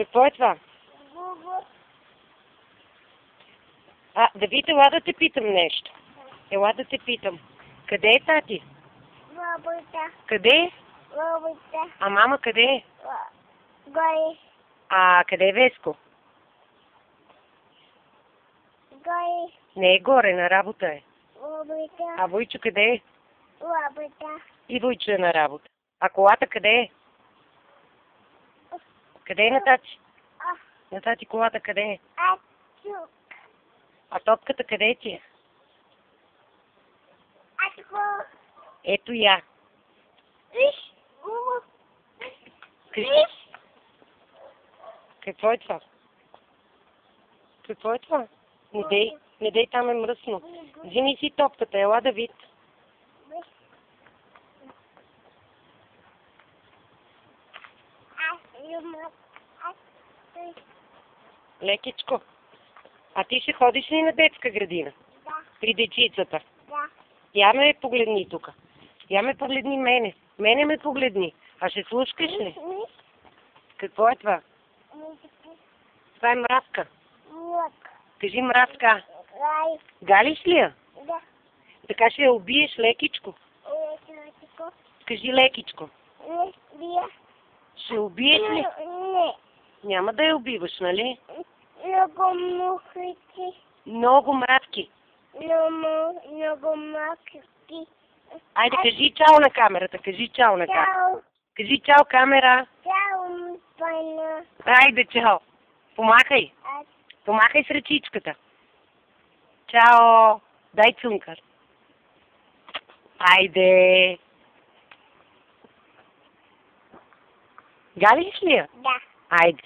Какво е това? Бубу. Давид, ела да те питам нещо. Ела да те питам. Къде е тати? Бабута. Къде е? Бабута. А мама къде е? Горе. Къде е Веско? Горе. Не е горе, на работа е. Бабута. А Войчо къде е? Бабута. И Войчо е на работа. А колата къде е? Къде е на тати? На тати колата къде е? Тук. А топката къде ти е? Тук. Ето я. Виж. Бубу. Кажи. Виж. Какво е това? Какво е това? Не дей, там е мръсно. Вземи си топката, ела Давид. Лекичко. А ти ще ходиш ли на детска градина? Да. При дечицата? Да. Я ме погледни тук. Я ме погледни мене. Мене ме погледни. А ще слушкаш ли? Какво е това? Това е мравка. Кажи мравка. Галиш ли я? Да. Така ще я убиеш лекичко. Кажи лекичко. Не, бия. Ще убиеш ли? Не. Няма да я убиваш, нали? Много мухите. Много мравки. Много мухите. Айде, кажи чао на камерата. Кажи чао на камерата. Чао. Кажи чао, камера. Чао, пана. Айде, чао. Помахай. Помахай с ръчичката. Чао. Дай цункар. Айде. Галиш ли я? Да. Айде.